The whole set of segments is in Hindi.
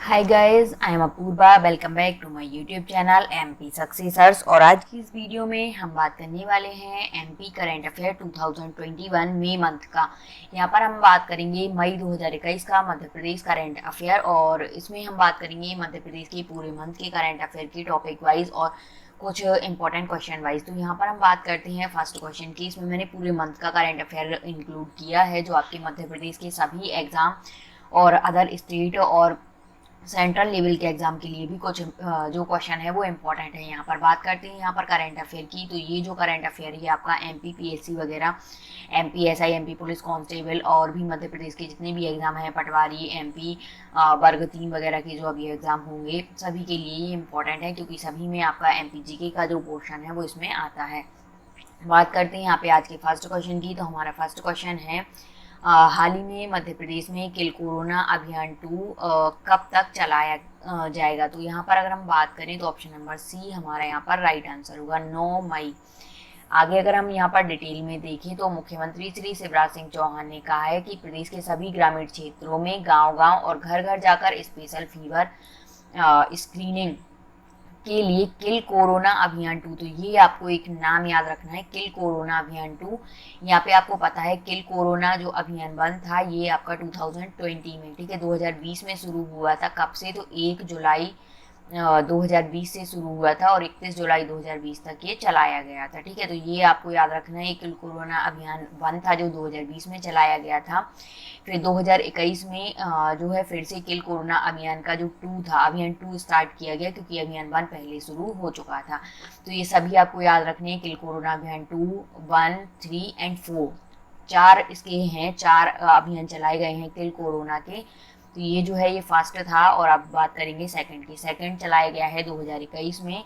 Hi guys, I am Apurva. Welcome back to my YouTube channel MP successors. और आज की इस वीडियो में हम बात करने वाले हैं एमपी करंट अफेयर 2021 मई मंथ का। यहाँ पर हम बात करेंगे मई 2021 का मध्य प्रदेश करंट अफेयर, और इसमें हम बात करेंगे मध्य प्रदेश के पूरे मंथ के करंट अफेयर की टॉपिक वाइज और कुछ इंपॉर्टेंट क्वेश्चन वाइज। तो यहाँ पर हम बात करते हैं फर्स्ट क्वेश्चन की। इसमें मैंने पूरे मंथ का करंट अफेयर इंक्लूड किया है, जो आपके मध्य प्रदेश के सभी एग्जाम और अदर स्टेट और सेंट्रल लेवल के एग्जाम के लिए भी कुछ जो क्वेश्चन है वो इम्पोर्टेंट है। यहाँ पर बात करते हैं यहाँ पर करंट अफेयर की। तो ये जो करंट अफेयर है आपका एमपी पीएससी वगैरह, MP SI, MP police constable और भी मध्य प्रदेश के जितने भी एग्जाम हैं, पटवारी, एमपी वर्ग 3 वगैरह के जो अभी एग्जाम होंगे, सभी के लिए ये इंपॉर्टेंट है, क्योंकि सभी में आपका एमपी जीके का जो पोर्शन है वो इसमें आता है। बात करते हैं यहाँ पे आज के फर्स्ट क्वेश्चन की। तो हमारा फर्स्ट क्वेश्चन है, हाल ही में मध्य प्रदेश में किल कोरोना अभियान 2 कब तक चलाया जाएगा। तो यहाँ पर अगर हम बात करें तो ऑप्शन नंबर सी हमारा यहाँ पर राइट आंसर होगा, 9 मई। आगे अगर हम यहाँ पर डिटेल में देखें तो मुख्यमंत्री श्री शिवराज सिंह चौहान ने कहा है कि प्रदेश के सभी ग्रामीण क्षेत्रों में गांव-गांव और घर-घर जाकर स्पेशल फीवर स्क्रीनिंग के लिए किल कोरोना अभियान 2। तो ये आपको एक नाम याद रखना है, किल कोरोना अभियान 2। यहाँ पे आपको पता है किल कोरोना जो अभियान 1 था ये आपका 2020 में, ठीक है, 2020 में शुरू हुआ था। कब से? तो 1 जुलाई 2020 से शुरू हुआ था और 31 जुलाई 2020 तक ये चलाया गया था, ठीक है। तो ये आपको याद रखना है, किल कोरोना अभियान 1 था जो 2020 में चलाया गया था। फिर 2021 में जो है फिर से किल कोरोना अभियान का जो 2 था, अभियान 2 स्टार्ट किया गया, क्योंकि अभियान 1 पहले शुरू हो चुका था। तो ये सभी आपको याद रखने हैं, किल कोरोना अभियान 2, 1, 3 एंड 4, 4 इसके हैं, 4 अभियान चलाए गए हैं किल कोरोना के। तो ये जो है ये फर्स्ट था। और अब बात करेंगे सेकंड की। सेकंड चलाया गया है 2021 में,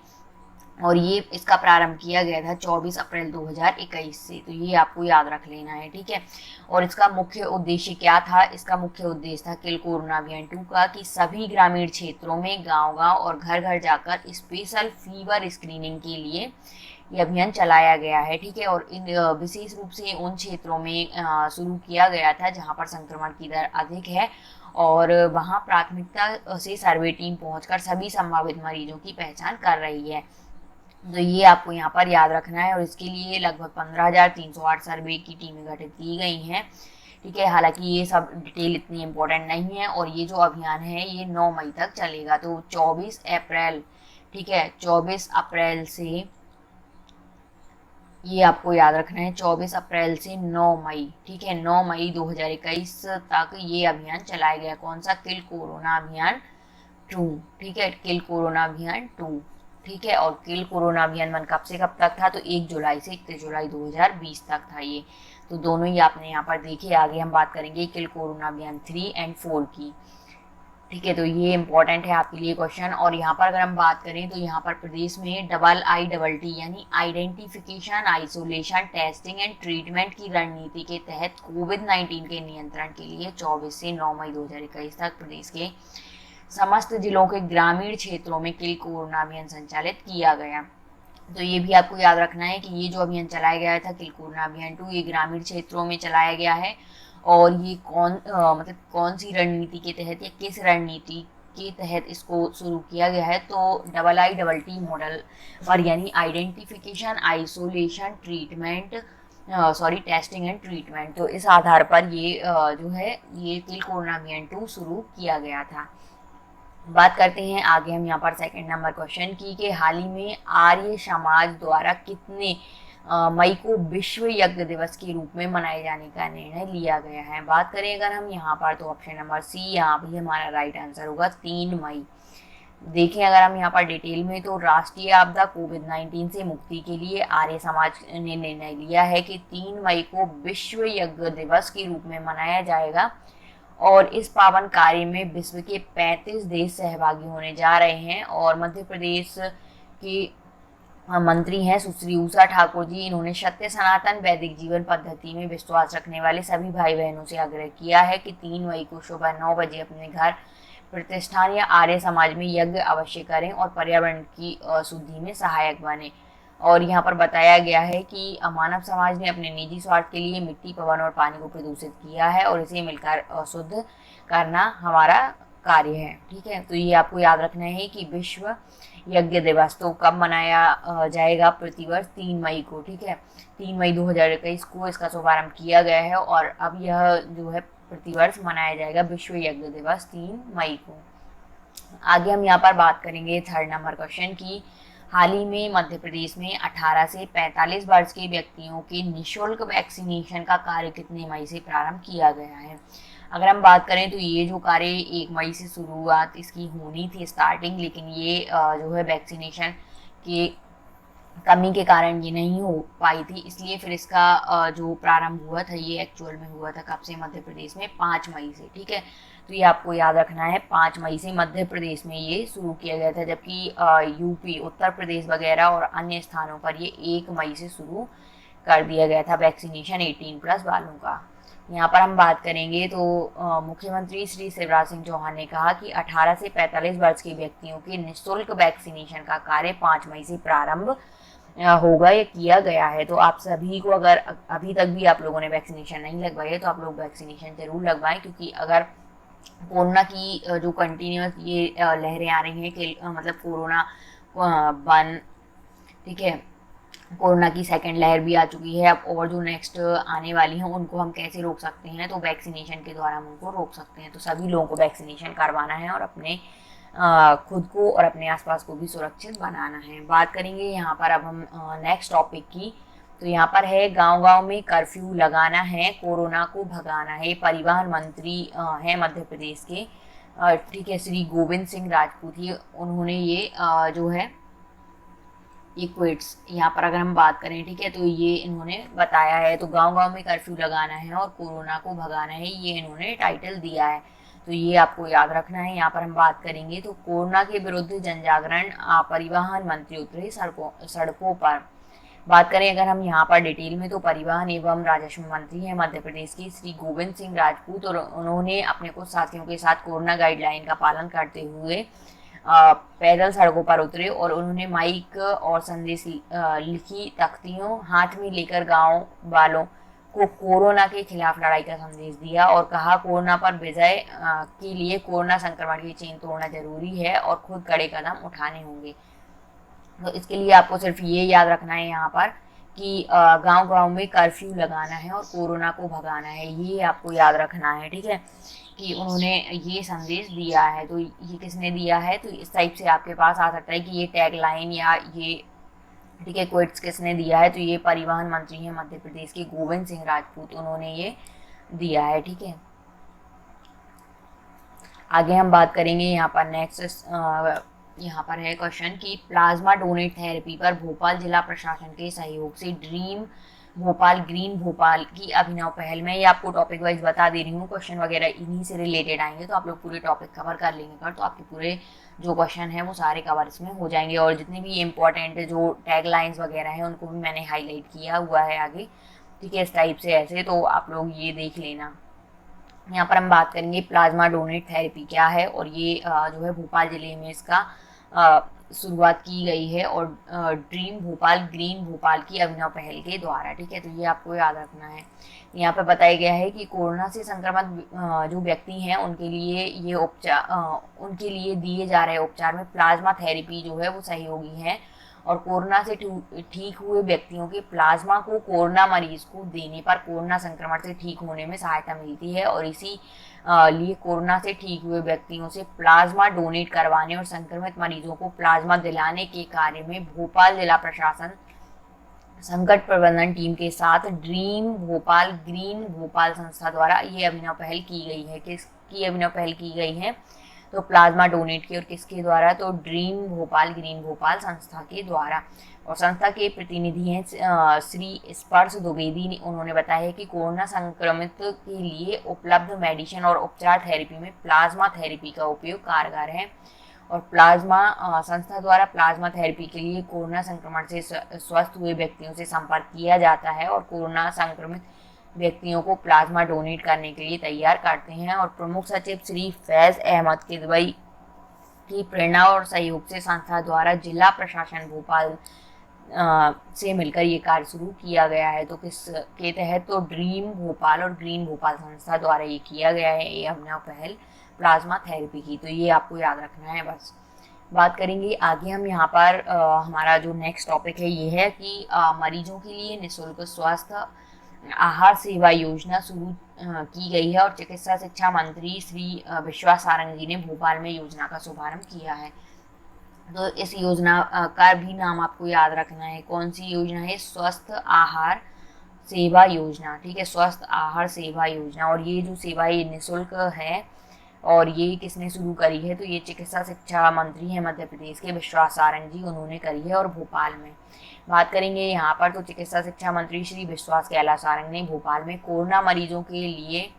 और ये इसका प्रारंभ किया गया था 24 अप्रैल 2021 से। तो ये आपको याद रख लेना है, ठीक है। और इसका मुख्य उद्देश्य क्या था? इसका मुख्य उद्देश्य था किल कोरोना अभियान 2 का कि सभी ग्रामीण क्षेत्रों में गांव-गांव और घर-घर जाकर स्पेशल फीवर स्क्रीनिंग के लिए ये अभियान चलाया गया है, ठीक है। और इन विशेष रूप से उन क्षेत्रों में शुरू किया गया था जहां पर संक्रमण की दर अधिक है, और वहां प्राथमिकता से सर्वे टीम पहुंचकर सभी संभावित मरीजों की पहचान कर रही है। तो ये आपको यहाँ पर याद रखना है। और इसके लिए लगभग 15,308 सर्वे की टीमें गठित की गई हैं, ठीक है। हालांकि ये सब डिटेल इतनी इम्पोर्टेंट नहीं है। और ये जो अभियान है ये 9 मई तक चलेगा। तो 24 अप्रैल, ठीक है, 24 अप्रैल से, ये आपको याद रखना है, 24 अप्रैल से 9 मई, ठीक है, 9 मई 2021 तक ये अभियान चलाया गया। कौन सा? किल कोरोना अभियान 2, ठीक है, किल कोरोना अभियान 2, ठीक है। और किल कोरोना अभियान 1 कब से कब तक था? तो 1 जुलाई से 31 जुलाई 2020 तक था ये। तो दोनों ही आपने यहाँ पर देखे। आगे हम बात करेंगे किल कोरोना अभियान 3 एंड 4 की, ठीक है। तो ये इंपॉर्टेंट है आपके लिए क्वेश्चन। और यहाँ पर अगर हम बात करें तो यहाँ पर प्रदेश में IIT यानी identification, isolation, testing and treatment की रणनीति के तहत कोविड-19 के नियंत्रण के लिए 24 से 9 मई 2021 तक प्रदेश के समस्त जिलों के ग्रामीण क्षेत्रों में किल कोरोना अभियान संचालित किया गया। तो ये भी आपको याद रखना है कि ये जो अभियान चलाया गया था किल कोरोना अभियान 2, ये ग्रामीण क्षेत्रों में चलाया गया है। और ये मतलब कौन सी रणनीति के तहत या किस रणनीति के तहत इसको शुरू किया गया है? तो IIT मॉडल पर, यानी identification, isolation, treatment, testing and treatment. तो इस आधार पर ये जो है ये किल कोरोना अभियान 2 शुरू किया गया था। बात करते हैं आगे हम यहाँ पर सेकंड नंबर क्वेश्चन की, कि हाल ही में आर्य समाज द्वारा कितने मई को विश्व यज्ञ दिवस के रूप में मनाए जाने का निर्णय लिया गया है। बात करें अगर हम यहाँ पर तो ऑप्शन नंबर सी यहाँ भी हमारा राइट आंसर होगा, 3 मई। देखें अगर हम यहाँ पर डिटेल में तो राष्ट्रीय आपदा कोविड-19 से मुक्ति के लिए आर्य समाज ने निर्णय लिया है कि 3 मई को विश्व यज्ञ दिवस के रूप में मनाया जाएगा। और इस पावन कार्य में विश्व के 35 देश सहभागी होने जा रहे हैं। और मध्य प्रदेश के मंत्री हैं सुश्री उषा ठाकुर जी। इन्होंने सत्य सनातन वैदिक जीवन पद्धति में विश्वास रखने वाले सभी भाई बहनों से आग्रह किया है कि 3 मई को सुबह 9 बजे अपने घर, प्रतिष्ठान या आर्य समाज में यज्ञ अवश्य करें और पर्यावरण की शुद्धि में सहायक बने। और यहाँ पर बताया गया है कि मानव समाज ने अपने निजी स्वार्थ के लिए मिट्टी, पवन और पानी को प्रदूषित किया है, और इसे मिलकर शुद्ध करना हमारा कार्य है। ठीक है, तो ये आपको याद रखना है कि विश्व यज्ञ दिवस तो कब मनाया जाएगा, प्रतिवर्ष 3 मई को। ठीक है, 3 मई 2021 को इसका शुभारंभ किया गया है और अब यह जो है प्रतिवर्ष मनाया जाएगा विश्व यज्ञ दिवस 3 मई को। आगे हम यहाँ पर बात करेंगे 3rd नंबर क्वेश्चन की। हाल ही में मध्य प्रदेश में 18 से 45 वर्ष के व्यक्तियों के निःशुल्क वैक्सीनेशन का कार्य कितने मई से प्रारंभ किया गया है। अगर हम बात करें तो ये जो कार्य 1 मई से शुरुआत इसकी होनी थी स्टार्टिंग, लेकिन ये जो है वैक्सीनेशन के कमी के कारण ये नहीं हो पाई थी, इसलिए फिर इसका जो प्रारंभ हुआ था ये एक्चुअल में हुआ था कब से, मध्य प्रदेश में 5 मई से। ठीक है, तो ये आपको याद रखना है 5 मई से मध्य प्रदेश में ये शुरू किया गया था, जबकि यूपी, उत्तर प्रदेश वगैरह और अन्य स्थानों पर ये 1 मई से शुरू कर दिया गया था वैक्सीनेशन 18+ वालों का। यहाँ पर हम बात करेंगे तो मुख्यमंत्री श्री शिवराज सिंह चौहान ने कहा कि 18 से 45 वर्ष के व्यक्तियों के निःशुल्क वैक्सीनेशन का कार्य 5 मई से प्रारंभ होगा या किया गया है। तो आप सभी को, अगर अभी तक भी आप लोगों ने वैक्सीनेशन नहीं लगवाई है तो आप लोग वैक्सीनेशन जरूर लगवाएं, क्योंकि अगर कोरोना की जो कंटिन्यूस ये लहरें आ रही हैं कि मतलब कोरोना वन, ठीक है, कोरोना की सेकंड लहर भी आ चुकी है अब, और जो नेक्स्ट आने वाली हैं उनको हम कैसे रोक सकते हैं, तो वैक्सीनेशन के द्वारा हम उनको रोक सकते हैं। तो सभी लोगों को वैक्सीनेशन करवाना है और अपने खुद को और अपने आसपास को भी सुरक्षित बनाना है। बात करेंगे यहाँ पर अब हम नेक्स्ट टॉपिक की। तो यहाँ पर है गांव-गांव में कर्फ्यू लगाना है, कोरोना को भगाना है। परिवहन मंत्री हैं मध्य प्रदेश के, ठीक है, श्री गोविंद सिंह राजपूत, ये उन्होंने ये जो है ये क्विट्स, यहाँ पर अगर हम बात करें, ठीक है, तो ये इन्होंने बताया है। तो गांव-गांव में कर्फ्यू लगाना है और कोरोना को भगाना है, ये इन्होंने टाइटल दिया है, तो ये आपको याद रखना है। यहाँ पर हम बात करेंगे तो कोरोना के विरुद्ध जनजागरण, परिवहन मंत्री उतरे सड़कों पर। बात करें अगर हम यहाँ पर डिटेल में, तो परिवहन एवं राजस्व मंत्री हैं मध्य प्रदेश के श्री गोविंद सिंह राजपूत, और उन्होंने अपने कुछ साथियों के साथ कोरोना गाइडलाइन का पालन करते हुए पैदल सड़कों पर उतरे और उन्होंने माइक और संदेश लिखी तख्तियों हाथ में लेकर गांव वालों को कोरोना के खिलाफ लड़ाई का संदेश दिया और कहा कोरोना पर विजय के लिए कोरोना संक्रमण की चेन तोड़ना जरूरी है और खुद कड़े कदम उठाने होंगे। तो इसके लिए आपको सिर्फ ये याद रखना है यहाँ पर कि गांव-गांव में कर्फ्यू लगाना है और कोरोना को भगाना है, ये आपको याद रखना है। ठीक है, कि उन्होंने ये संदेश दिया है। तो ये किसने दिया है, तो इस टाइप से आपके पास आ सकता है कि ये टैग लाइन या ये, ठीक है, क्विट्स किसने दिया है, तो ये परिवहन मंत्री हैं मध्य प्रदेश के गोविंद सिंह राजपूत, उन्होंने ये दिया है। ठीक है, आगे हम बात करेंगे यहाँ पर नेक्स्ट, यहाँ पर है क्वेश्चन कि प्लाज्मा डोनेट थेरेपी पर भोपाल जिला प्रशासन के सहयोग से ड्रीम भोपाल ग्रीन भोपाल की अभिनव पहल। मैं ये आपको टॉपिक वाइज बता दे रही हूँ, क्वेश्चन वगैरह इन्हीं से रिलेटेड आएंगे, तो आप लोग पूरे टॉपिक कवर कर लेंगे कर, तो आपके पूरे जो क्वेश्चन है वो सारे कवर इसमें हो जाएंगे। और जितने भी इम्पोर्टेंट जो टैग लाइन्स वगैरह हैं उनको भी मैंने हाईलाइट किया हुआ है आगे। ठीक है, इस टाइप से ऐसे, तो आप लोग ये देख लेना। यहाँ पर हम बात करेंगे प्लाज्मा डोनेट थेरेपी क्या है, और ये जो है भोपाल जिले में इसका शुरुआत की गई है और ड्रीम भोपाल ग्रीन भोपाल की अभिनव पहल के द्वारा। ठीक है, तो ये आपको याद रखना है। यहाँ पर बताया गया है कि कोरोना से संक्रमित जो व्यक्ति हैं उनके लिए ये उनके लिए दिए जा रहे उपचार में प्लाज्मा थेरेपी जो है वो सहयोगी है, और कोरोना से ठीक हुए व्यक्तियों के प्लाज्मा को कोरोना मरीज को देने पर कोरोना संक्रमण से ठीक होने में सहायता मिलती है, और इसी लिए कोरोना से ठीक हुए व्यक्तियों से प्लाज्मा डोनेट करवाने और संक्रमित मरीजों को प्लाज्मा दिलाने के कार्य में भोपाल जिला प्रशासन संकट प्रबंधन टीम के साथ ड्रीम भोपाल ग्रीन भोपाल संस्था द्वारा ये अभिनव पहल की गई है। किसकी अभिनव पहल की गई है, तो प्लाज्मा डोनेट की, और किसके द्वारा, तो ड्रीम भोपाल ग्रीन भोपाल संस्था के द्वारा। और संस्था के प्रतिनिधि हैं श्री स्पर्श द्विवेदी ने, उन्होंने बताया है कि कोरोना संक्रमित के लिए उपलब्ध मेडिसिन और उपचार थेरेपी में प्लाज्मा थेरेपी का उपयोग कारगर है, और प्लाज्मा संस्था द्वारा प्लाज्मा थेरेपी के लिए कोरोना संक्रमण से स्वस्थ हुए व्यक्तियों से संपर्क किया जाता है और कोरोना संक्रमित व्यक्तियों को प्लाज्मा डोनेट करने के लिए तैयार करते हैं। और प्रमुख सचिव श्री फैज अहमद किदवई की प्रेरणा और सहयोग से संस्था द्वारा जिला प्रशासन भोपाल से मिलकर ये कार्य शुरू किया गया है। तो किसके तहत, तो ड्रीम भोपाल और ग्रीन भोपाल संस्था द्वारा ये किया गया है ये अभिनव पहल प्लाज्मा थेरेपी की। तो ये आपको याद रखना है बस। बात करेंगे आगे हम यहाँ पर हमारा जो नेक्स्ट टॉपिक है ये है कि मरीजों के लिए निःशुल्क स्वास्थ्य आहार सेवा योजना शुरू की गई है और चिकित्सा शिक्षा मंत्री श्री विश्वास सारंग जी ने भोपाल में योजना का शुभारंभ किया है। तो इस योजना का भी नाम आपको याद रखना है। कौन सी योजना है? स्वस्थ आहार सेवा योजना, ठीक है, स्वस्थ आहार सेवा योजना। और ये जो सेवा ये निःशुल्क है और ये किसने शुरू करी है? तो ये चिकित्सा शिक्षा मंत्री हैं मध्य प्रदेश के विश्वास सारंग जी, उन्होंने करी है और भोपाल में। बात करेंगे यहाँ पर तो चिकित्सा शिक्षा मंत्री श्री विश्वास कैलाश सारंग ने भोपाल में कोरोना मरीजों के लिए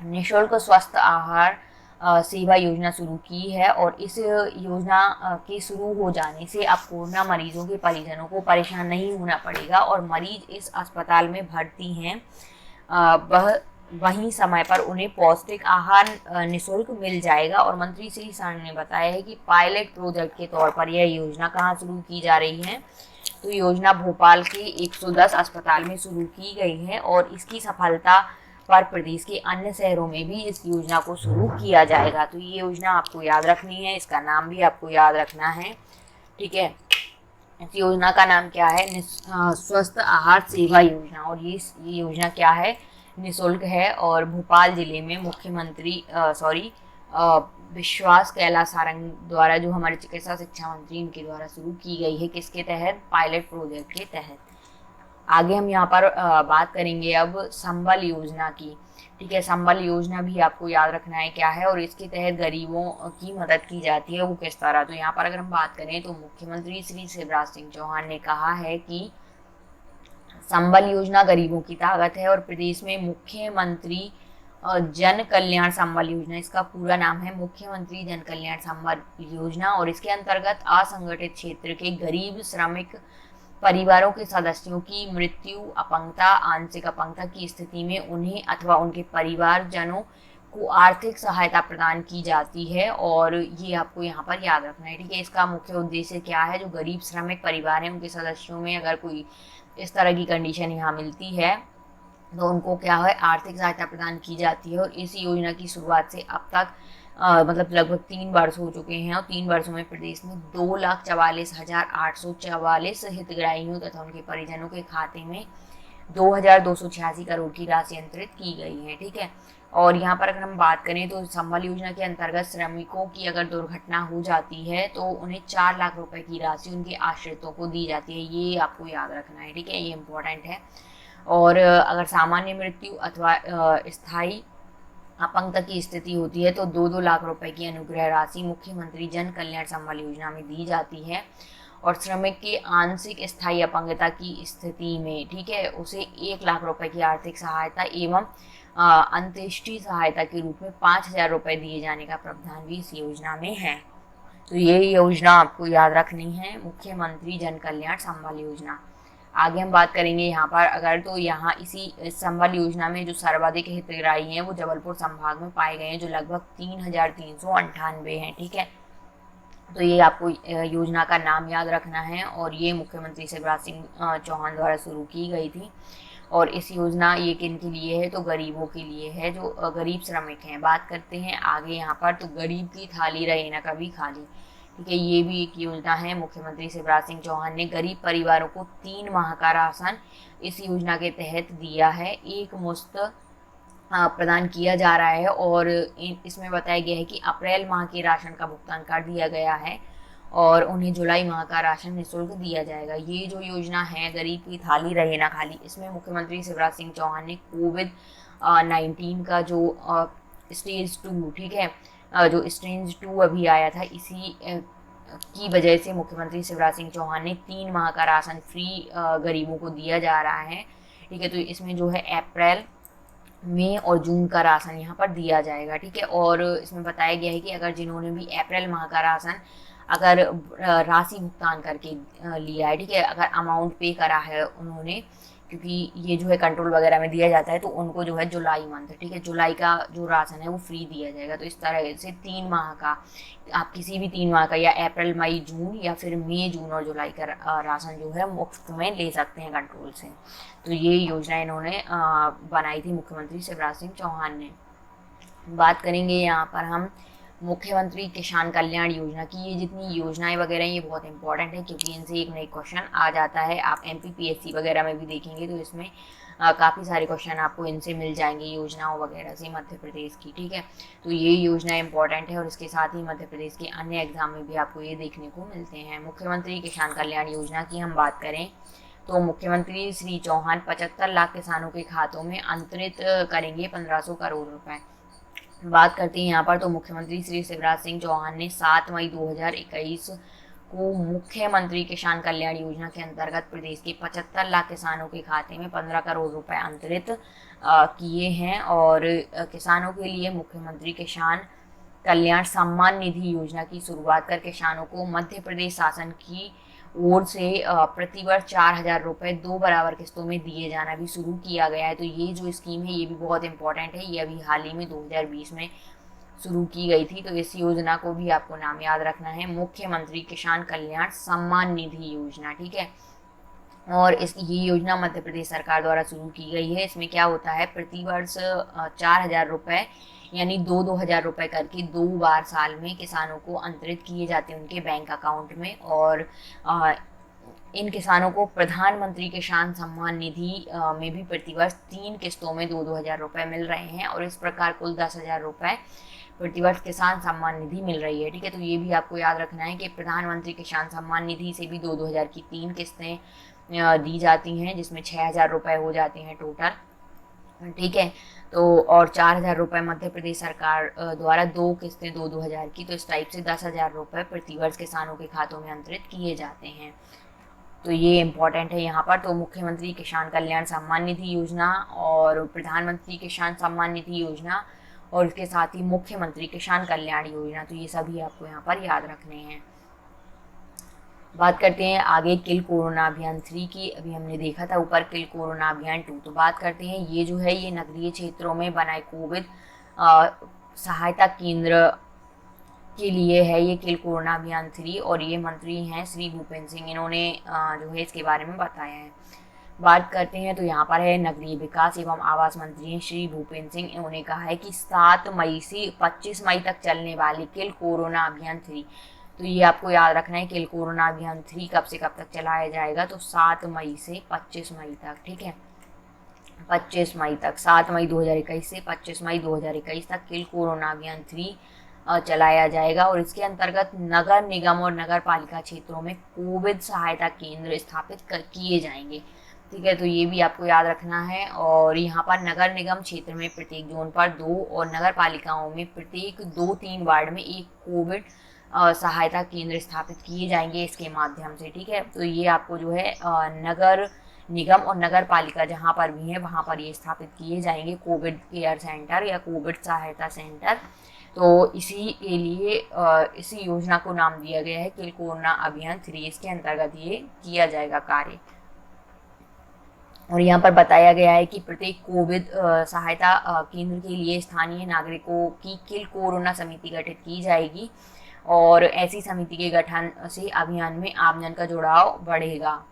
निःशुल्क स्वस्थ आहार सेवा योजना शुरू की है। और इस योजना के शुरू हो जाने से अब कोरोना मरीजों के परिजनों को परेशान नहीं होना पड़ेगा और मरीज इस अस्पताल में भर्ती हैं वह वहीं समय पर उन्हें पौष्टिक आहार निःशुल्क मिल जाएगा। और मंत्री श्री सारंग ने बताया है कि पायलट प्रोजेक्ट के तौर पर यह योजना कहाँ शुरू की जा रही है? तो योजना भोपाल के 110 अस्पताल में शुरू की गई है और इसकी सफलता पर प्रदेश के अन्य शहरों में भी इस योजना को शुरू किया जाएगा। तो ये योजना आपको याद रखनी है, इसका नाम भी आपको याद रखना है, ठीक है। इस योजना का नाम क्या है? स्वस्थ आहार सेवा योजना। और ये योजना क्या है? निःशुल्क है और भोपाल जिले में मुख्यमंत्री विश्वास कैलाश सारंग द्वारा, जो हमारे चिकित्सा शिक्षा मंत्री, इनके द्वारा शुरू की गई है। किसके तहत? पायलट प्रोजेक्ट के तहत। आगे हम यहाँ पर बात करेंगे अब संबल योजना की, ठीक है। संबल योजना भी आपको याद रखना है क्या है और इसके तहत गरीबों की मदद की जाती है, वो किस तरह? तो यहाँ पर अगर हम बात करें तो मुख्यमंत्री श्री शिवराज सिंह चौहान ने कहा है कि संबल योजना गरीबों की ताकत है और प्रदेश में मुख्यमंत्री जन कल्याण संबल योजना, इसका पूरा नाम है मुख्यमंत्री जन कल्याण संबल योजना। और इसके अंतर्गत असंगठित क्षेत्र के गरीब श्रमिक परिवारों के सदस्यों की मृत्यु, अपंगता, आंशिक अपंगता की स्थिति में उन्हें अथवा उनके परिवारजनों को आर्थिक सहायता प्रदान की जाती है। और ये आपको यहाँ पर याद रखना है, ठीक है। इसका मुख्य उद्देश्य क्या है? जो गरीब श्रमिक परिवार हैं उनके सदस्यों में अगर कोई इस तरह की कंडीशन यहाँ मिलती है तो उनको क्या है? आर्थिक सहायता प्रदान की जाती है। और इस योजना की शुरुआत से अब तक मतलब लगभग 3 वर्ष हो चुके हैं और 3 वर्षों में प्रदेश में 2,44,844 हितग्राहियों तथा उनके परिजनों के खाते में 2,286 करोड़ की राशि अंतरित की गई है, ठीक है। और यहाँ पर अगर हम बात करें तो संबल योजना के अंतर्गत श्रमिकों की अगर दुर्घटना हो जाती है तो उन्हें 4 लाख रुपए की राशि उनके आश्रितों को दी जाती है। ये आपको याद रखना है, ठीक है, ये इम्पोर्टेंट है। और अगर सामान्य मृत्यु अथवा स्थायी अपंगता की स्थिति होती है तो 2-2 लाख रुपए की अनुग्रह राशि मुख्यमंत्री जन कल्याण संबल योजना में दी जाती है। और श्रमिक की आंशिक स्थायी अपंगता की स्थिति में, ठीक है, उसे 1 लाख रुपए की आर्थिक सहायता एवं अंत्येष्टि सहायता के रूप में 5,000 रुपए दिए जाने का प्रावधान भी इस योजना में है। तो ये योजना आपको याद रखनी है, मुख्यमंत्री जन कल्याण संबल योजना। आगे हम बात करेंगे यहाँ पर अगर तो यहाँ इसी संबल योजना में जो सर्वाधिक हितग्राही हैं वो जबलपुर संभाग में पाए गए हैं, जो लगभग 3,398 हैं, ठीक है। तो ये आपको योजना का नाम याद रखना है और ये मुख्यमंत्री शिवराज सिंह चौहान द्वारा शुरू की गई थी। और इस योजना ये किन के लिए है? तो गरीबों के लिए है, जो गरीब श्रमिक हैं। बात करते हैं आगे यहाँ पर तो गरीब की थाली रहे ना कभी खाली, ठीक है। ये भी एक योजना है, मुख्यमंत्री शिवराज सिंह चौहान ने गरीब परिवारों को 3 माह का राशन इस योजना के तहत दिया है, एक मुश्त प्रदान किया जा रहा है। और इसमें बताया गया है कि अप्रैल माह के राशन का भुगतान कर दिया गया है और उन्हें जुलाई माह का राशन निःशुल्क दिया जाएगा। ये जो योजना है गरीब की थाली रहे ना खाली, इसमें मुख्यमंत्री शिवराज सिंह चौहान ने कोविड-19 का जो स्टेज 2, ठीक है, जो स्टेज 2 अभी आया था, इसी की वजह से मुख्यमंत्री शिवराज सिंह चौहान ने 3 माह का राशन फ्री गरीबों को दिया जा रहा है, ठीक है। तो इसमें जो है अप्रैल, मई और जून का राशन यहाँ पर दिया जाएगा, ठीक है। और इसमें बताया गया है कि अगर जिन्होंने भी अप्रैल माह का राशन अगर राशि भुगतान करके लिया है, ठीक है, अगर अमाउंट पे करा है उन्होंने, क्योंकि ये जो है कंट्रोल वगैरह में दिया जाता है, तो उनको जो है जुलाई मंथ, ठीक है, जुलाई का जो राशन है वो फ्री दिया जाएगा। तो इस तरह से 3 माह का, आप किसी भी 3 माह का या अप्रैल, मई, जून या फिर मई, जून और जुलाई का राशन जो है मुफ्त में ले सकते हैं कंट्रोल से। तो ये योजना इन्होंने बनाई थी मुख्यमंत्री शिवराज सिंह चौहान ने। बात करेंगे यहाँ पर हम मुख्यमंत्री किसान कल्याण योजना की। ये जितनी योजनाएं वगैरह हैं ये बहुत इंपॉर्टेंट है, क्योंकि इनसे एक नई क्वेश्चन आ जाता है। आप MPPSC वगैरह में भी देखेंगे तो इसमें काफ़ी सारे क्वेश्चन आपको इनसे मिल जाएंगे, योजनाओं वगैरह से मध्य प्रदेश की। ठीक है, तो ये योजना इंपॉर्टेंट है और इसके साथ ही मध्य प्रदेश के अन्य एग्जाम में भी आपको ये देखने को मिलते हैं। मुख्यमंत्री किसान कल्याण योजना की हम बात करें तो मुख्यमंत्री श्री चौहान 75 लाख किसानों के खातों में अंतरित करेंगे 1500 करोड़ रुपए। बात करते हैं यहाँ पर तो मुख्यमंत्री श्री शिवराज सिंह चौहान ने 7 मई 2021 को मुख्यमंत्री किसान कल्याण योजना के अंतर्गत प्रदेश के 75 लाख किसानों के खाते में 15 करोड़ रुपए अंतरित किए हैं। और किसानों के लिए मुख्यमंत्री किसान कल्याण सम्मान निधि योजना की शुरुआत कर किसानों को मध्य प्रदेश शासन की ओर से प्रतिवर्ष 4,000 रुपये 2 बराबर किस्तों में दिए जाना भी शुरू किया गया है। तो ये जो स्कीम है ये भी बहुत इंपॉर्टेंट है, ये अभी हाल ही में 2020 में शुरू की गई थी। तो इस योजना को भी आपको नाम याद रखना है, मुख्यमंत्री किसान कल्याण सम्मान निधि योजना। ठीक है, और ये योजना मध्य प्रदेश सरकार द्वारा शुरू की गई है। इसमें क्या होता है, प्रतिवर्ष 4,000 रुपये यानी 2-2 हज़ार रुपये करके 2 बार साल में किसानों को अंतरित किए जाते हैं उनके बैंक अकाउंट में। और इन किसानों को प्रधानमंत्री किसान सम्मान निधि में भी प्रतिवर्ष 3 किस्तों में 2-2 हज़ार रुपये मिल रहे हैं, और इस प्रकार कुल 10,000 रुपये प्रतिवर्ष किसान सम्मान निधि मिल रही है। ठीक है, तो ये भी आपको याद रखना है कि प्रधानमंत्री किसान सम्मान निधि से भी 2-2 हज़ार की 3 किस्तें दी जाती हैं, जिसमें 6,000 रुपये हो जाते हैं टोटल। ठीक है, तो और 4,000 रुपये मध्य प्रदेश सरकार द्वारा 2 किस्तें 2-2 हज़ार की, तो इस टाइप से 10,000 रुपये प्रतिवर्ष किसानों के खातों में अंतरित किए जाते हैं। तो ये इम्पॉर्टेंट है यहाँ पर। तो मुख्यमंत्री किसान कल्याण सम्मान निधि योजना और प्रधानमंत्री किसान सम्मान निधि योजना और इसके साथ ही मुख्यमंत्री किसान कल्याण योजना, तो ये सभी आपको यहाँ पर याद रखने हैं। बात करते हैं आगे किल कोरोना अभियान 3 की। अभी हमने देखा था ऊपर किल कोरोना अभियान 2। तो बात करते हैं ये जो है ये नगरीय क्षेत्रों में बनाए कोविड सहायता केंद्र के लिए है, ये किल कोरोना अभियान 3। और ये मंत्री हैं श्री भूपेंद्र सिंह, इन्होंने जो है इसके बारे में बताया है। बात करते हैं तो यहाँ पर है नगरीय विकास एवं आवास मंत्री हैं श्री भूपेंद्र सिंह। इन्होंने कहा है कि 7 मई से 25 मई तक चलने वाले किल कोरोना अभियान 3, तो ये आपको याद रखना है किल कोरोना अभियान 3 कब से कब तक चलाया जाएगा, तो 7 मई से 25 मई तक। ठीक है, 25 मई तक, 7 मई 2021 से 25 मई 2021 तक किल कोरोना अभियान 3 चलाया जाएगा। और इसके अंतर्गत नगर निगम और नगर पालिका क्षेत्रों में कोविड सहायता केंद्र स्थापित किए जाएंगे। ठीक है, तो ये भी आपको याद रखना है। और यहाँ पर नगर निगम क्षेत्र में प्रत्येक जोन पर 2 और नगर पालिकाओं में प्रत्येक 2-3 वार्ड में एक कोविड सहायता केंद्र स्थापित किए जाएंगे इसके माध्यम से। ठीक है, तो ये आपको जो है नगर निगम और नगर पालिका जहाँ पर भी है वहाँ पर ये स्थापित किए जाएंगे कोविड केयर सेंटर या कोविड सहायता सेंटर। तो इसी के लिए इसी योजना को नाम दिया गया है किल कोरोना अभियान 3। इसके अंतर्गत ये किया जाएगा कार्य। और यहाँ पर बताया गया है कि प्रत्येक कोविड सहायता केंद्र के लिए स्थानीय नागरिकों की किल कोरोना समिति गठित की जाएगी, और ऐसी समिति के गठन से अभियान में आमजन का जुड़ाव बढ़ेगा।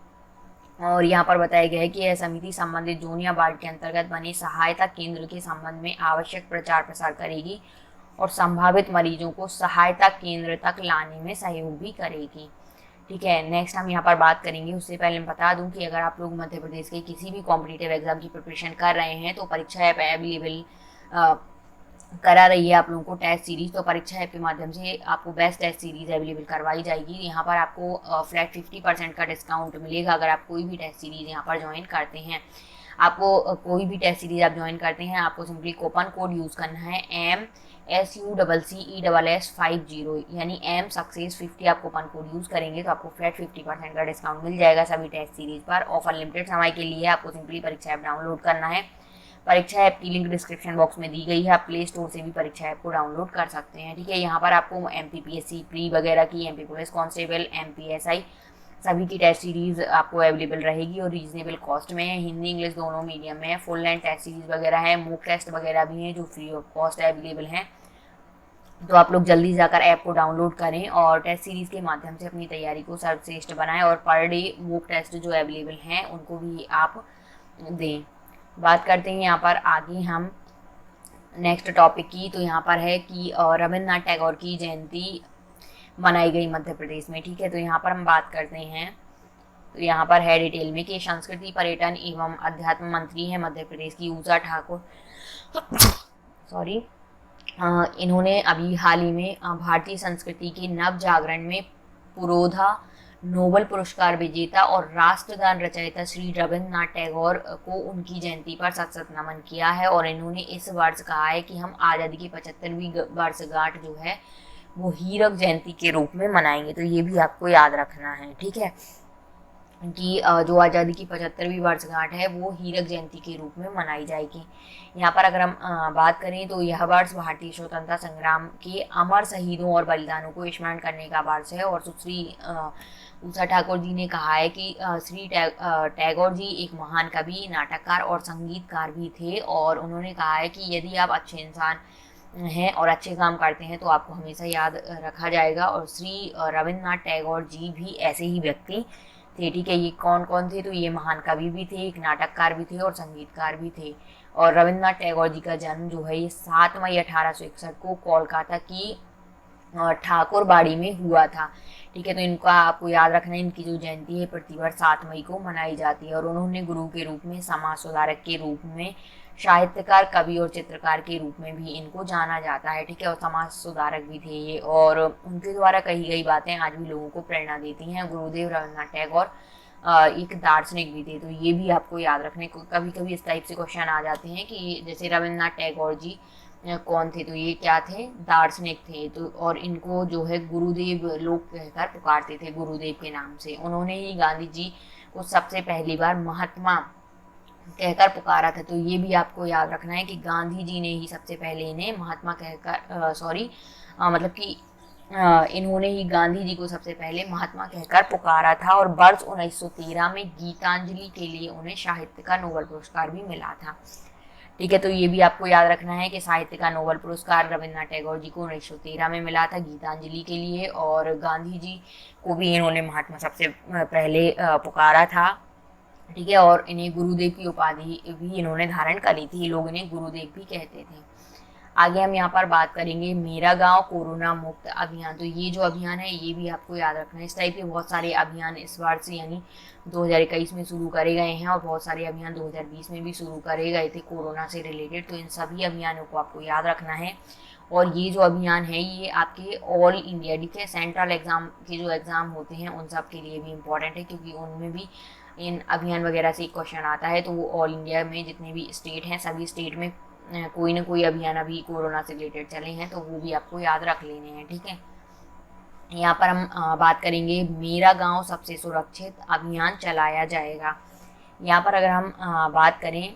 और यहाँ पर बताया गया है कि यह समिति संबंधित जोन या वार्ड के अंतर्गत बने सहायता केंद्र के संबंध में आवश्यक प्रचार प्रसार करेगी और संभावित मरीजों को सहायता केंद्र तक लाने में सहयोग भी करेगी। ठीक है, नेक्स्ट हम यहाँ पर बात करेंगे। उससे पहले मैं बता दूं कि अगर आप लोग मध्य प्रदेश के किसी भी कॉम्पिटिटिव एग्जाम की प्रिपरेशन कर रहे हैं तो परीक्षा ऐप अवेलेबल करा रही है आप लोगों को टेस्ट सीरीज। तो परीक्षा ऐप के माध्यम से आपको बेस्ट टेस्ट सीरीज अवेलेबल करवाई जाएगी। यहाँ पर आपको फ्लैट 50% का डिस्काउंट मिलेगा अगर आप कोई भी टेस्ट सीरीज यहाँ पर ज्वाइन करते हैं। आपको कोई भी टेस्ट सीरीज आप ज्वाइन करते हैं, आपको सिंपली कूपन कोड यूज़ करना है MSUCCESS50 यानी M सक्सेस 50। आप कूपन कोड यूज़ करेंगे तो आपको फ्लैट 50% का डिस्काउंट मिल जाएगा सभी टेस्ट सीरीज पर। ऑफर लिमिटेड समय के लिए आपको सिंपली परीक्षा ऐप डाउनलोड करना है। परीक्षा ऐप की लिंक डिस्क्रिप्शन बॉक्स में दी गई है, आप प्ले स्टोर से भी परीक्षा ऐप को डाउनलोड कर सकते हैं। ठीक है, यहाँ पर आपको MPPSC प्री वगैरह की, MP पुलिस कांस्टेबल, MPSI सभी की टेस्ट सीरीज आपको अवेलेबल रहेगी और रीजनेबल कॉस्ट में है। हिंदी इंग्लिश दोनों मीडियम में है। फुल लेंथ टेस्ट सीरीज वगैरह है, मॉक टेस्ट वगैरह भी हैं जो फ्री ऑफ कॉस्ट अवेलेबल हैं। तो आप लोग जल्दी जाकर ऐप को डाउनलोड करें और टेस्ट सीरीज के माध्यम से अपनी तैयारी को सर्वश्रेष्ठ बनाएं और पर डे मॉक टेस्ट जो अवेलेबल हैं उनको भी आप दें। बात करते हैं यहाँ पर आगे हम नेक्स्ट टॉपिक की, तो यहाँ पर है कि रविन्द्रनाथ टैगोर की जयंती मनाई गई मध्य प्रदेश में। ठीक है, तो यहाँ पर हम बात करते हैं, तो यहाँ पर है डिटेल में कि संस्कृति पर्यटन एवं अध्यात्म मंत्री हैं मध्य प्रदेश की ऊषा ठाकुर। सॉरी, इन्होंने अभी हाल ही में भारतीय संस्कृति के नव जागरण में पुरोधा नोबेल पुरस्कार विजेता और राष्ट्रगान रचयिता श्री रविन्द्रनाथ टैगोर को उनकी जयंती पर सत सत नमन किया है। और इन्होंने इस वर्ष कहा है कि हम आज़ादी की 75वीं वर्षगांठ जो है वो हीरक जयंती के रूप में मनाएंगे। तो ये भी आपको याद रखना है, ठीक है, कि जो आज़ादी की 75वीं वर्षगांठ है वो हीरक जयंती के रूप में मनाई जाएगी। यहाँ पर अगर हम बात करें तो यह वर्ष भारतीय स्वतंत्रता संग्राम के अमर शहीदों और बलिदानों को स्मरण करने का वर्ष है। और सुश्री ऊषा ठाकुर जी ने कहा है कि श्री टैगोर जी एक महान कवि, नाटककार और संगीतकार भी थे। और उन्होंने कहा है कि यदि आप अच्छे इंसान हैं और अच्छे काम करते हैं तो आपको हमेशा याद रखा जाएगा। और श्री रविन्द्रनाथ टैगोर जी भी ऐसे ही व्यक्ति थे। ठीक है, ये कौन कौन थे, तो ये महान कवि भी थे, एक नाटककार भी थे और संगीतकार भी थे। और रविन्द्रनाथ टैगोर जी का जन्म जो है ये 7 मई 1861 को कोलकाता की ठाकुरबाड़ी में हुआ था। ठीक है, तो इनका आपको याद रखना है, इनकी जो जयंती है प्रतिवर्ष 7 मई को मनाई जाती है। और उन्होंने गुरु के रूप में, समाज सुधारक के रूप में, साहित्यकार, कवि और चित्रकार के रूप में भी इनको जाना जाता है। ठीक है, और समाज सुधारक भी थे ये, और उनके द्वारा कही गई बातें आज भी लोगों को प्रेरणा देती हैं। गुरुदेव रविन्द्रनाथ टैगोर एक दार्शनिक भी थे, तो ये भी आपको याद रखने को, कभी कभी इस टाइप से क्वेश्चन आ जाते हैं कि जैसे रविन्द्रनाथ टैगोर जी कौन थे, तो ये क्या थे, दार्शनिक थे। तो और इनको जो है गुरुदेव लोग कहकर पुकारते थे, गुरुदेव के नाम से। उन्होंने ही गांधी जी को सबसे पहली बार महात्मा कहकर पुकारा था। तो ये भी आपको याद रखना है कि गांधी जी ने ही सबसे पहले इन्हें महात्मा कहकर मतलब कि इन्होंने ही गांधी जी को सबसे पहले महात्मा कहकर पुकारा था। और वर्ष 1913 में गीतांजलि के लिए उन्हें साहित्य का नोबेल पुरस्कार भी मिला था। ठीक है, तो ये भी आपको याद रखना है कि साहित्य का नोबेल पुरस्कार रविन्द्रनाथ टैगोर जी को 1913 में मिला था गीतांजलि के लिए। और गांधी जी को भी इन्होंने महात्मा सबसे पहले पुकारा था। ठीक है, और इन्हें गुरुदेव की उपाधि भी इन्होंने धारण करी थी, लोग इन्हें गुरुदेव भी कहते थे। आगे हम यहाँ पर बात करेंगे मेरा गांव कोरोना मुक्त अभियान। तो ये जो अभियान है ये भी आपको याद रखना है। इस टाइप के बहुत सारे अभियान इस बार से यानी 2021 में शुरू करे गए हैं, और बहुत सारे अभियान 2020 में भी शुरू करे गए थे कोरोना से रिलेटेड। तो इन सभी अभियानों को आपको याद रखना है। और ये जो अभियान है ये आपके ऑल इंडिया, ठीक है, सेंट्रल एग्जाम के जो एग्ज़ाम होते हैं उन सब के लिए भी इम्पोर्टेंट है, क्योंकि उनमें भी इन अभियान वगैरह से एक क्वेश्चन आता है। तो वो ऑल इंडिया में जितने भी स्टेट हैं सभी स्टेट में कोई ना कोई अभियान अभी कोरोना से रिलेटेड चले हैं, तो वो भी आपको याद रख लेने हैं। ठीक है, यहाँ पर हम बात करेंगे मेरा गांव सबसे सुरक्षित अभियान चलाया जाएगा। यहाँ पर अगर हम बात करें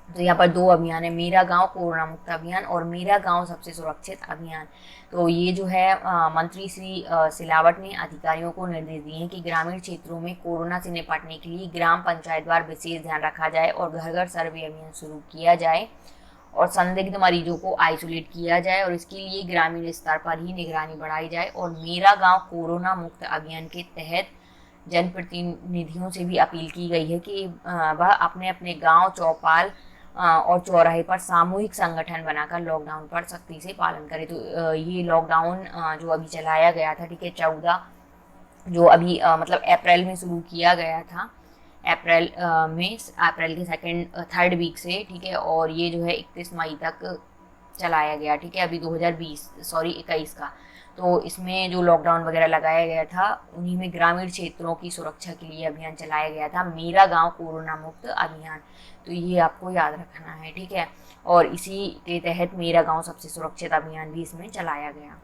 तो यहाँ पर 2 अभियान है, मेरा गांव कोरोना मुक्त अभियान और मेरा गांव सबसे सुरक्षित अभियान। तो ये जो है मंत्री श्री सिलावट ने अधिकारियों को निर्देश दिए हैं कि ग्रामीण क्षेत्रों में कोरोना से निपटने के लिए ग्राम पंचायत द्वारा विशेष ध्यान रखा जाए और घर घर सर्वे अभियान शुरू किया जाए और संदिग्ध मरीजों को आइसोलेट किया जाए, और इसके लिए ग्रामीण स्तर पर ही निगरानी बढ़ाई जाए। और मेरा गांव कोरोना मुक्त अभियान के तहत जनप्रतिनिधियों से भी अपील की गई है कि वह अपने अपने गांव, चौपाल और चौराहे पर सामूहिक संगठन बनाकर लॉकडाउन पर सख्ती से पालन करें। तो ये लॉकडाउन जो अभी चलाया गया था, ठीक है, 14 जो अभी मतलब अप्रैल में शुरू किया गया था, अप्रैल के थर्ड वीक से, ठीक है, और ये जो है 31 मई तक चलाया गया। ठीक है, अभी 21 का। तो इसमें जो लॉकडाउन वगैरह लगाया गया था उन्हीं में ग्रामीण क्षेत्रों की सुरक्षा के लिए अभियान चलाया गया था, मेरा गांव कोरोना मुक्त अभियान। तो ये आपको याद रखना है। ठीक है, और इसी के तहत मेरा गांव सबसे सुरक्षित अभियान भी इसमें चलाया गया।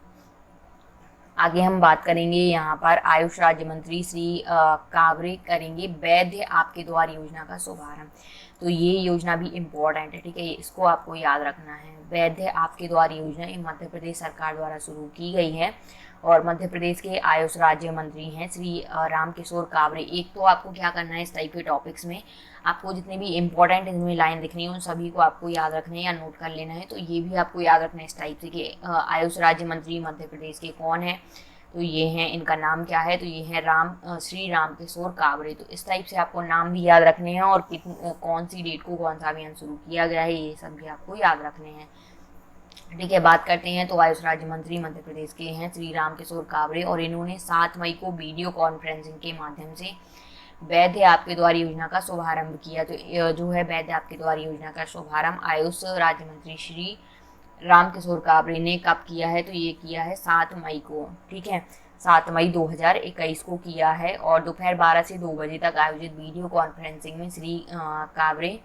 आगे हम बात करेंगे यहाँ पर आयुष राज्य मंत्री श्री कावरे करेंगे वैद्य आपके द्वार योजना का शुभारंभ। तो ये योजना भी इम्पोर्टेंट है। ठीक है, इसको आपको याद रखना है। वैद्य आपके द्वार योजना ये मध्य प्रदेश सरकार द्वारा शुरू की गई है और मध्य प्रदेश के आयुष राज्य मंत्री हैं श्री रामकिशोर कावरे। एक तो आपको क्या करना है, इस टाइप के टॉपिक्स में आपको जितने भी इम्पोर्टेंट इनमें लाइन दिखनी है उन सभी को आपको याद रखना है या नोट कर लेना है। तो ये भी आपको याद रखना है इस टाइप से कि आयुष राज्य मंत्री मध्य प्रदेश के कौन है, तो ये हैं, इनका नाम क्या है, तो ये है श्री रामकिशोर कावरे। तो इस टाइप से आपको नाम भी याद रखने हैं और कौन सी डेट को कौन सा अभियान शुरू किया गया है ये सब भी आपको याद रखने हैं। ठीक है, बात करते हैं तो आयुष राज्य मंत्री मध्य प्रदेश के हैं श्री रामकिशोर कावरे, और इन्होंने 7 मई को वीडियो कॉन्फ्रेंसिंग के माध्यम से वैद्य आपके द्वार योजना का शुभारंभ किया। तो जो है वैद्य आपके द्वार योजना का शुभारंभ आयुष राज्य मंत्री श्री रामकिशोर कावरे ने कब किया है, तो ये किया है 7 मई को। ठीक है, 7 मई 2021 को किया है, और दोपहर 12 से 2 बजे तक आयोजित वीडियो कॉन्फ्रेंसिंग में श्री कावरे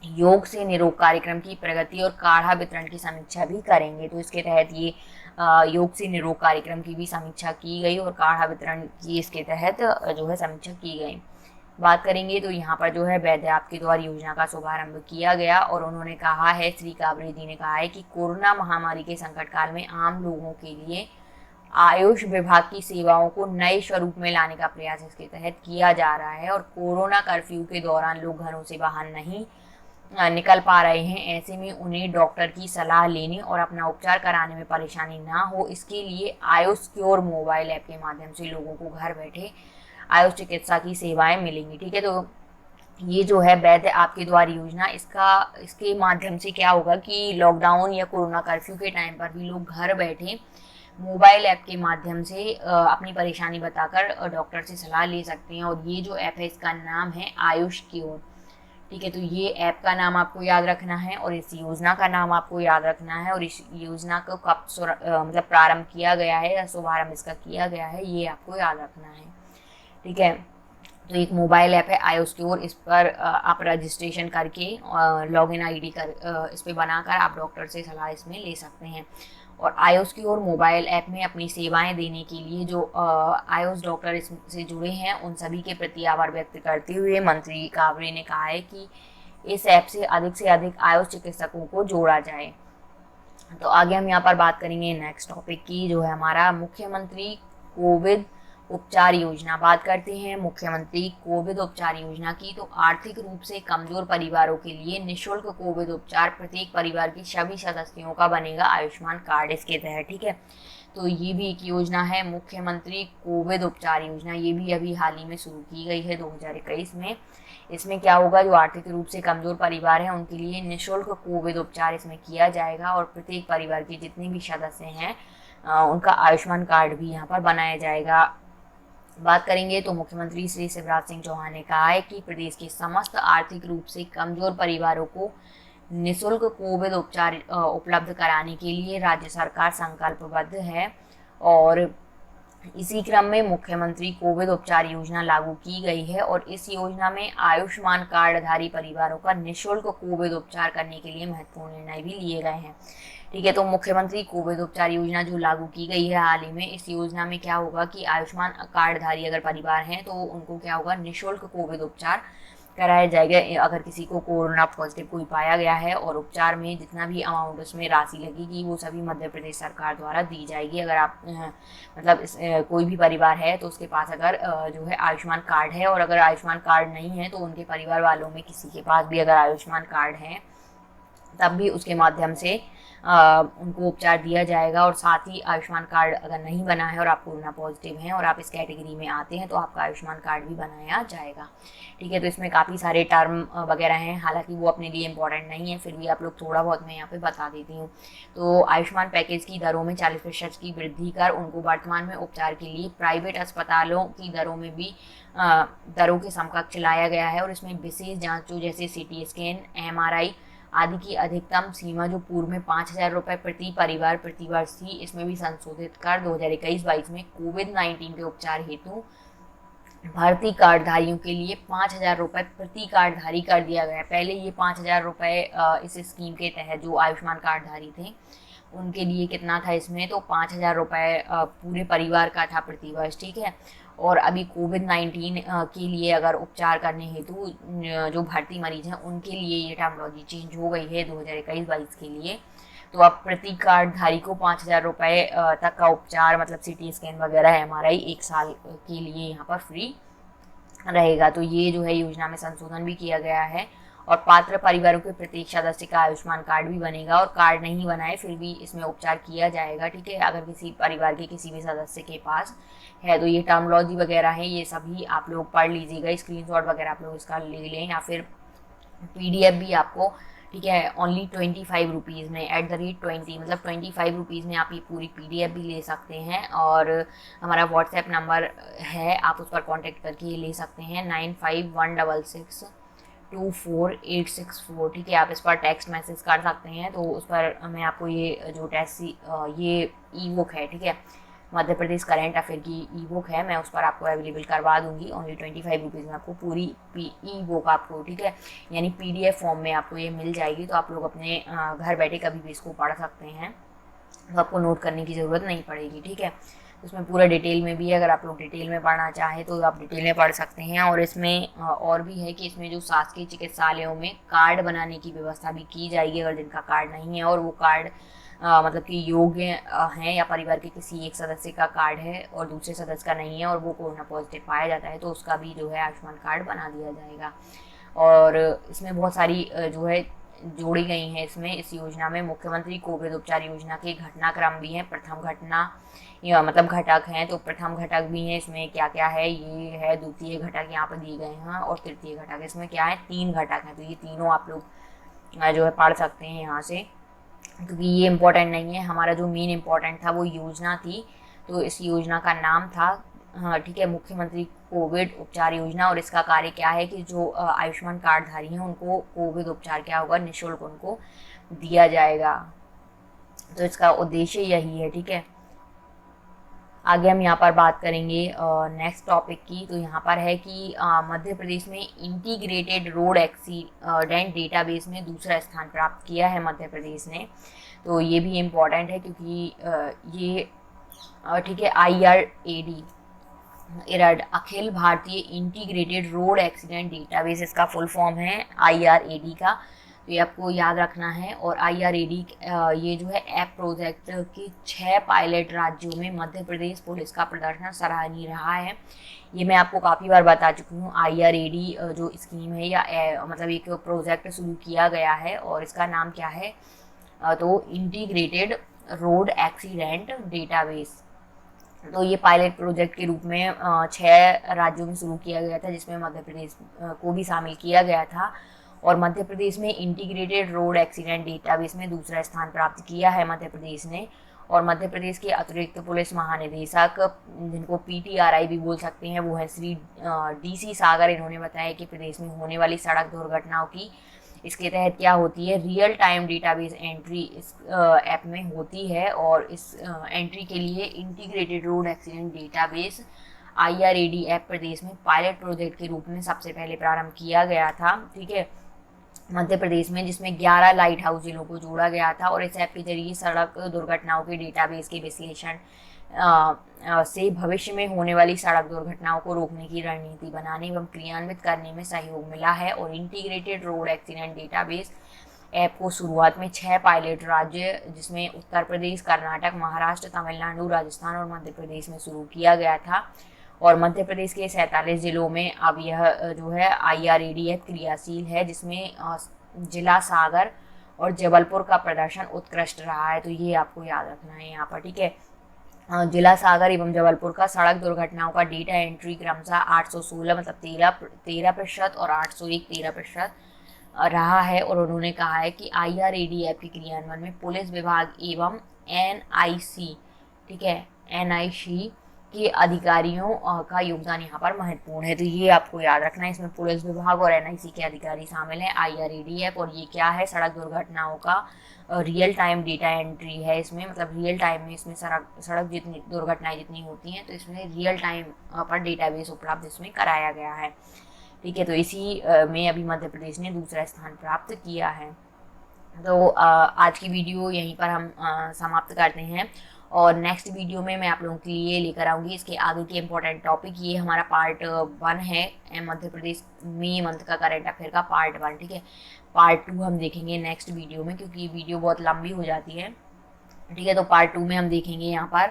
योग से निरोग कार्यक्रम की प्रगति और काढ़ा वितरण की समीक्षा भी करेंगे। तो इसके तहत ये योग से निरोग कार्यक्रम की भी समीक्षा की गई और काढ़ा वितरण की इसके तहत जो है समीक्षा की गई। बात करेंगे तो यहाँ पर जो है वैद्य आपके द्वार योजना का शुभारंभ किया गया, और उन्होंने कहा है, श्री कावरे जी ने कहा है कि कोरोना महामारी के संकट काल में आम लोगों के लिए आयुष विभाग की सेवाओं को नए स्वरूप में लाने का प्रयास इसके तहत किया जा रहा है। और कोरोना कर्फ्यू के दौरान लोग घरों से बाहर नहीं निकल पा रहे हैं, ऐसे में उन्हें डॉक्टर की सलाह लेने और अपना उपचार कराने में परेशानी ना हो, इसके लिए आयुष क्योर मोबाइल ऐप के माध्यम से लोगों को घर बैठे आयुष चिकित्सा की सेवाएं मिलेंगी। ठीक है, तो ये जो है वैद्य आपके द्वार योजना, इसके माध्यम से क्या होगा कि लॉकडाउन या कोरोना कर्फ्यू के टाइम पर भी लोग घर बैठे मोबाइल ऐप के माध्यम से अपनी परेशानी बताकर डॉक्टर से सलाह ले सकते हैं। और ये जो ऐप है इसका नाम है आयुष क्योर। ठीक है, तो ये ऐप का नाम आपको याद रखना है और इस योजना का नाम आपको याद रखना है, और इस योजना को कब मतलब प्रारंभ किया गया है या शुभारंभ इसका किया गया है, ये आपको याद रखना है। ठीक है, तो एक मोबाइल ऐप है आयुष क्योर, इस पर आप रजिस्ट्रेशन करके लॉगिन आईडी कर इस पर बनाकर आप डॉक्टर से सलाह इसमें ले सकते हैं। और आयुष क्योर मोबाइल ऐप में अपनी सेवाएं देने के लिए जो आयुष डॉक्टर इससे जुड़े हैं उन सभी के प्रति आभार व्यक्त करते हुए मंत्री कावरे ने कहा है कि इस ऐप से अधिक आयुष चिकित्सकों को जोड़ा जाए। तो आगे हम यहाँ पर बात करेंगे नेक्स्ट टॉपिक की, जो है हमारा मुख्यमंत्री कोविड उपचार योजना। बात करते हैं मुख्यमंत्री कोविड उपचार योजना की। तो आर्थिक रूप से कमजोर परिवारों के लिए निःशुल्क कोविड उपचार प्रत्येक परिवार के सभी सदस्यों का बनेगा आयुष्मान कार्ड इसके तहत। ठीक है, तो ये भी एक योजना है मुख्यमंत्री कोविड उपचार योजना, ये भी अभी हाल ही में शुरू की गई है 2021 में। इसमें क्या होगा, जो आर्थिक रूप से कमजोर परिवार हैं उनके लिए निःशुल्क कोविड उपचार इसमें किया जाएगा, और प्रत्येक परिवार के जितने भी सदस्य हैं उनका आयुष्मान कार्ड भी यहाँ पर बनाया जाएगा। बात करेंगे तो मुख्यमंत्री श्री शिवराज सिंह चौहान ने कहा है कि प्रदेश के समस्त आर्थिक रूप से कमजोर परिवारों को निःशुल्क कोविड उपचार उपलब्ध कराने के लिए राज्य सरकार संकल्पबद्ध है, और इसी क्रम में मुख्यमंत्री कोविड उपचार योजना लागू की गई है। और इस योजना में आयुष्मान कार्डधारी परिवारों का निःशुल्क कोविड उपचार करने के लिए महत्वपूर्ण निर्णय भी लिए गए हैं। ठीक है, तो मुख्यमंत्री कोविड उपचार योजना जो लागू की गई है हाल ही में, इस योजना में क्या होगा कि आयुष्मान कार्डधारी अगर परिवार हैं तो उनको क्या होगा, निःशुल्क कोविड उपचार कराया जाएगा। अगर किसी को कोरोना पॉजिटिव कोई पाया गया है, और उपचार में जितना भी अमाउंट उसमें राशि लगेगी वो सभी मध्य प्रदेश सरकार द्वारा दी जाएगी। अगर आप मतलब कोई भी परिवार है तो उसके पास अगर जो है आयुष्मान कार्ड है, और अगर आयुष्मान कार्ड नहीं है तो उनके परिवार वालों में किसी के पास भी अगर आयुष्मान कार्ड है तब भी उसके माध्यम से उनको उपचार दिया जाएगा। और साथ ही आयुष्मान कार्ड अगर नहीं बना है और आप कोरोना पॉजिटिव हैं और आप इस कैटेगरी में आते हैं तो आपका आयुष्मान कार्ड भी बनाया जाएगा। ठीक है, तो इसमें काफ़ी सारे टर्म वगैरह हैं, हालांकि वो अपने लिए इम्पोर्टेंट नहीं है, फिर भी आप लोग थोड़ा बहुत मैं यहाँ पे बता देती हूँ। तो आयुष्मान पैकेज की दरों में 40% की वृद्धि कर उनको वर्तमान में उपचार के लिए प्राइवेट अस्पतालों की दरों में भी दरों के समकक्ष लाया गया है। और इसमें विशेष जाँचों जैसे CT स्कैन, MRI आदि की अधिकतम सीमा जो पूर्व में 5,000 रुपये प्रति परिवार प्रति वर्ष थी, इसमें भी संशोधित कर 2021-22 में कोविड-19 के उपचार हेतु भर्ती कार्डधारियों के लिए 5,000 रुपये प्रति कार्डधारी कर दिया गया। पहले ये 5,000 रुपये इस स्कीम के तहत जो आयुष्मान कार्डधारी थे उनके लिए कितना था, इसमें तो 5,000 रुपये पूरे परिवार का था प्रति वर्ष। ठीक है, और अभी कोविड-19 के लिए अगर उपचार करने हेतु जो भर्ती मरीज हैं उनके लिए ये टर्मोलॉजी चेंज हो गई है 2021-22 के लिए। तो अब प्रति कार्डधारी को 5,000 रुपये तक का उपचार, मतलब CT स्कैन वगैरह MRI 1 साल के लिए यहाँ पर फ्री रहेगा। तो ये जो है योजना में संशोधन भी किया गया है, और पात्र परिवारों के प्रत्येक सदस्य का आयुष्मान कार्ड भी बनेगा, और कार्ड नहीं बनाए फिर भी इसमें उपचार किया जाएगा। ठीक है, अगर किसी परिवार के किसी भी सदस्य के पास है तो ये टर्मोलॉजी वगैरह है, ये सभी आप लोग पढ़ लीजिएगा, स्क्रीनशॉट वगैरह आप लोग इसका ले लें, या फिर PDF भी आपको ठीक है, ओनली 25 रुपीज़ में, @20 मतलब 25 रुपीज़ में आप ये पूरी PDF भी ले सकते हैं। और हमारा व्हाट्सएप नंबर है, आप उस पर कॉन्टेक्ट करके ये ले सकते हैं 9516624864। ठीक है, आप इस पर टेक्स्ट मैसेज कर सकते हैं। तो उस पर मैं आपको ये जो ये ई बुक है, ठीक है, मध्य प्रदेश करेंट अफेयर की ई बुक है, मैं उस पर आपको अवेलेबल करवा दूंगी। ओनली 25 रुपीज़ में आपको पूरी ई बुक आपको, ठीक है, यानी PDF फॉर्म में आपको ये मिल जाएगी। तो आप लोग अपने घर बैठे कभी भी इसको पढ़ सकते हैं, तो आपको नोट करने की ज़रूरत नहीं पड़ेगी। ठीक है, उसमें पूरा डिटेल में भी है, अगर आप लोग डिटेल में पढ़ना चाहें तो आप डिटेल में पढ़ सकते हैं। और इसमें और भी है कि इसमें जो शासकीय चिकित्सालयों में कार्ड बनाने की व्यवस्था भी की जाएगी, अगर जिनका कार्ड नहीं है और वो कार्ड मतलब कि योग्य हैं या परिवार के किसी एक सदस्य का कार्ड है और दूसरे सदस्य का नहीं है और वो कोरोना पॉजिटिव पाया जाता है, तो उसका भी जो है आयुष्मान कार्ड बना दिया जाएगा। और इसमें बहुत सारी जो है जोड़ी गई हैं इसमें, इस योजना में मुख्यमंत्री कोविड उपचार योजना के घटनाक्रम भी हैं, प्रथम घटना या मतलब घटक हैं, तो प्रथम घटक भी हैं। इसमें क्या क्या है, ये है द्वितीय घटक यहाँ पर दिए गए हैं और तृतीय घटक। इसमें क्या है, 3 घटक हैं, तो ये तीनों आप लोग जो है पढ़ सकते हैं यहाँ से, क्योंकि ये इम्पोर्टेंट नहीं है। हमारा जो मेन इम्पोर्टेंट था वो योजना थी, तो इस योजना का नाम था, हाँ ठीक है, मुख्यमंत्री कोविड उपचार योजना। और इसका कार्य क्या है कि जो आयुष्मान कार्डधारी हैं उनको कोविड उपचार क्या होगा, निःशुल्क उनको दिया जाएगा। तो इसका उद्देश्य यही है। ठीक है, आगे हम यहाँ पर बात करेंगे नेक्स्ट टॉपिक की। तो यहाँ पर है कि मध्य प्रदेश में इंटीग्रेटेड रोड एक्सीडेंट डेटाबेस में दूसरा स्थान प्राप्त किया है मध्य प्रदेश ने। तो ये भी इम्पॉर्टेंट है क्योंकि ये ठीक है, IRAD Akhil Bharatiya integrated road accident database, इसका फुल फॉर्म है IRAD का, तो ये आपको याद रखना है। और IRAD ये जो है ऐप प्रोजेक्ट के 6 पायलट राज्यों में मध्य प्रदेश पुलिस का प्रदर्शन सराहनीय रहा है। ये मैं आपको काफ़ी बार बता चुकी हूँ। IRAD जो स्कीम है या मतलब एक प्रोजेक्ट शुरू किया गया है और इसका नाम क्या है, तो इंटीग्रेटेड रोड एक्सीडेंट डेटाबेस। तो ये पायलट प्रोजेक्ट के रूप में 6 राज्यों में शुरू किया गया था, जिसमें मध्य प्रदेश को भी शामिल किया गया था। और मध्य प्रदेश में इंटीग्रेटेड रोड एक्सीडेंट डेटाबेस में दूसरा स्थान प्राप्त किया है मध्य प्रदेश ने। और मध्य प्रदेश के अतिरिक्त पुलिस महानिदेशक, जिनको PTRI भी बोल सकते हैं, वो है श्री DC सागर। इन्होंने बताया कि प्रदेश में होने वाली सड़क दुर्घटनाओं की इसके तहत क्या होती है, रियल टाइम डेटाबेस एंट्री इस ऐप में होती है। और इस एंट्री के लिए integrated road accident database IRAD app प्रदेश में पायलट प्रोजेक्ट के रूप में सबसे पहले प्रारंभ किया गया था। ठीक है, मध्य प्रदेश में, जिसमें 11 लाइट हाउस जिलों को जोड़ा गया था। और इस ऐप के जरिए सड़क दुर्घटनाओं के डेटाबेस के विश्लेषण से भविष्य में होने वाली सड़क दुर्घटनाओं को रोकने की रणनीति बनाने एवं क्रियान्वित करने में सहयोग मिला है। और integrated road accident database app को शुरुआत में 6 पायलट राज्य, जिसमें उत्तर प्रदेश, कर्नाटक, महाराष्ट्र, तमिलनाडु, राजस्थान और मध्य प्रदेश में शुरू किया गया था। और मध्य प्रदेश के 47 जिलों में अब यह जो है IRAD ऐप क्रियाशील है, जिसमें जिला सागर और जबलपुर का प्रदर्शन उत्कृष्ट रहा है। तो ये आपको याद रखना है यहाँ पर। ठीक है, जिला सागर एवं जबलपुर का सड़क दुर्घटनाओं का डेटा एंट्री क्रमशः 816 मतलब 13% और 801 13% रहा है। और उन्होंने कहा है कि IRAD ऐप के क्रियान्वयन में पुलिस विभाग एवं NIC, ठीक है, NIC के अधिकारियों का योगदान यहाँ पर महत्वपूर्ण है। तो ये आपको याद रखना है, इसमें पुलिस विभाग और NIC के अधिकारी शामिल हैं। IRAD ऐप, और ये क्या है, सड़क दुर्घटनाओं का रियल टाइम डेटा एंट्री है इसमें, मतलब रियल टाइम में इसमें सड़क जितनी दुर्घटनाएं जितनी होती हैं तो इसमें रियल टाइम पर डेटाबेस उपलब्ध इसमें कराया गया है। ठीक है, तो इसी में अभी मध्य प्रदेश ने दूसरा स्थान प्राप्त किया है। तो आज की वीडियो यहीं पर हम समाप्त करते हैं और नेक्स्ट वीडियो में मैं आप लोगों के लिए लेकर आऊँगी इसके आगे के इम्पोर्टेंट टॉपिक। ये हमारा पार्ट 1 है मध्य प्रदेश मई मंथ का करंट अफेयर का पार्ट 1। ठीक है, पार्ट 2 हम देखेंगे नेक्स्ट वीडियो में, क्योंकि वीडियो बहुत लंबी हो जाती है। ठीक है, तो पार्ट 2 में हम देखेंगे यहाँ पर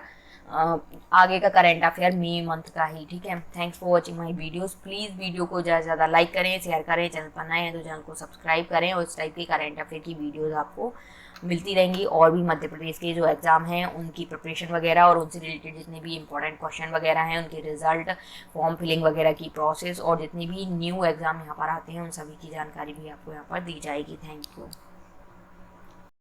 आगे का करंट अफेयर मई मंथ का ही। ठीक है, thanks for watching my videos. Please video को ज़्यादा से ज़्यादा लाइक करें, शेयर करें, चैनल पर नए हैं तो चैनल को सब्सक्राइब करें। और इस टाइप की करंट अफेयर की वीडियोस आपको मिलती रहेंगी। और भी मध्य प्रदेश के जो एग्ज़ाम हैं उनकी प्रिपरेशन वगैरह और उनसे रिलेटेड जितने भी इंपॉर्टेंट क्वेश्चन वगैरह हैं, उनके रिजल्ट, फॉर्म फिलिंग वगैरह की प्रोसेस और जितने भी न्यू एग्ज़ाम यहाँ पर आते हैं उन सभी की जानकारी भी आपको यहाँ पर दी जाएगी। Thank you.